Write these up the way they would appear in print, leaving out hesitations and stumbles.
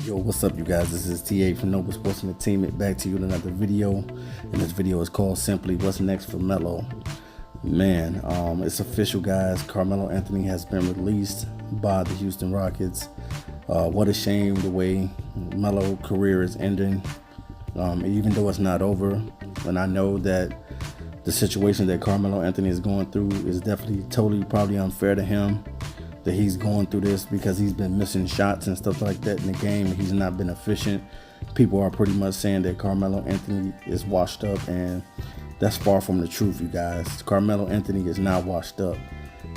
Yo, what's up, you guys? This is TA from Noble Sports Entertainment, back to you with another video. And this video is called simply What's Next for Melo. Man, it's official, guys. Carmelo Anthony has been released by the Houston Rockets. What a shame the way Melo's career is ending, even though it's not over. And I know that the situation that Carmelo Anthony is going through is definitely probably unfair to him, that he's going through this because he's been missing shots and stuff like that in the game. He's not been efficient. People are pretty much saying that Carmelo Anthony is washed up, and that's far from the truth, you guys. Carmelo Anthony is not washed up.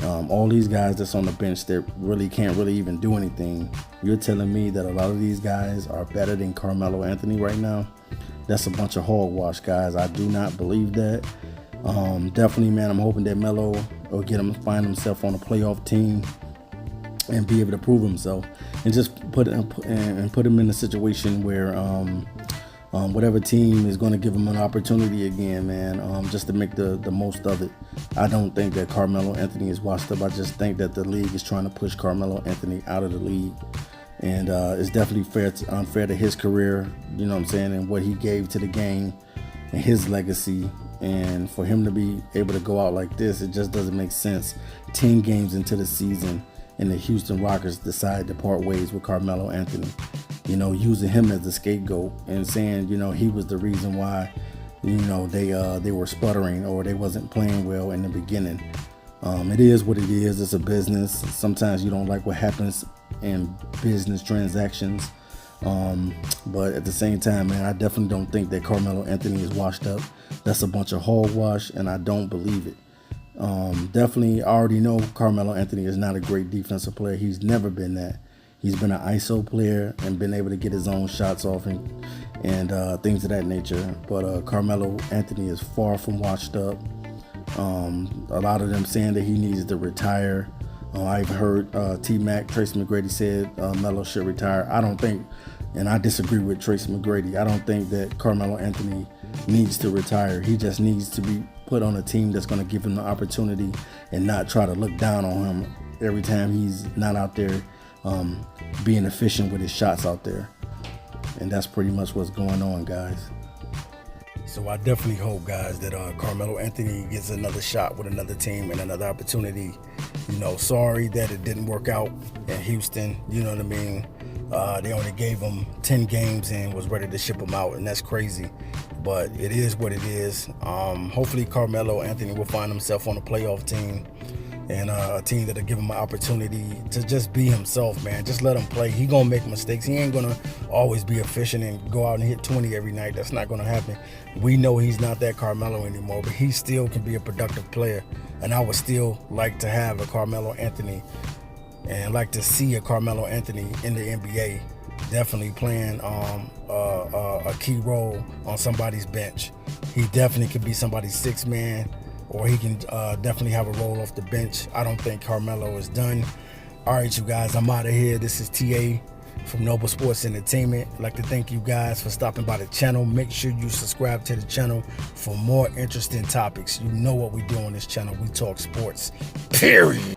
All these guys that's on the bench that really can't even do anything, you're telling me that a lot of these guys are better than Carmelo Anthony right now? That's a bunch of hogwash, guys. I do not believe that. Definitely, man, I'm hoping that Melo will find himself on a playoff team and be able to prove himself, and just put him in a situation where whatever team is going to give him an opportunity again, man, just to make the most of it. I don't think that Carmelo Anthony is washed up. I just think that the league is trying to push Carmelo Anthony out of the league, and it's definitely unfair to his career, you know what I'm saying, and what he gave to the game and his legacy. And for him to be able to go out like this, it just doesn't make sense. 10 games into the season, and the Houston Rockets decide to part ways with Carmelo Anthony, you know, using him as the scapegoat and saying, you know, he was the reason why, you know, they were sputtering or they wasn't playing well in the beginning. It is what it is. It's a business. Sometimes you don't like what happens in business transactions, but at the same time, man, I definitely don't think that Carmelo Anthony is washed up. That's a bunch of hogwash, and I don't believe it. Definitely, I already know Carmelo Anthony is not a great defensive player. He's never been that. He's been an ISO player and been able to get his own shots off and things of that nature. But Carmelo Anthony is far from washed up. A lot of them saying that he needs to retire. I've heard T-Mac, Tracy McGrady said Melo should retire. I don't think, and I disagree with Tracy McGrady, I don't think that Carmelo Anthony needs to retire. He just needs to be put on a team that's going to give him the opportunity and not try to look down on him every time he's not out there being efficient with his shots out there. And that's pretty much what's going on, guys. So I definitely hope, guys, that Carmelo Anthony gets another shot with another team and another opportunity. You know, sorry that it didn't work out in Houston, you know what I mean? They only gave him 10 games and was ready to ship him out, and that's crazy. But it is what it is. Hopefully Carmelo Anthony will find himself on a playoff team, and a team that'll give him an opportunity to just be himself, man. Just let him play. He gonna make mistakes. He ain't gonna always be efficient and go out and hit 20 every night. That's not gonna happen. We know he's not that Carmelo anymore, but he still can be a productive player. And I would still like to have a Carmelo Anthony and like to see a Carmelo Anthony in the NBA, definitely playing a key role on somebody's bench. He definitely could be somebody's sixth man, or he can definitely have a role off the bench. I don't think Carmelo is done. All right, you guys, I'm out of here. This is TA from Noble Sports Entertainment. I'd like to thank you guys for stopping by the channel. Make sure you subscribe to the channel for more interesting topics. You know what we do on this channel. We talk sports, period.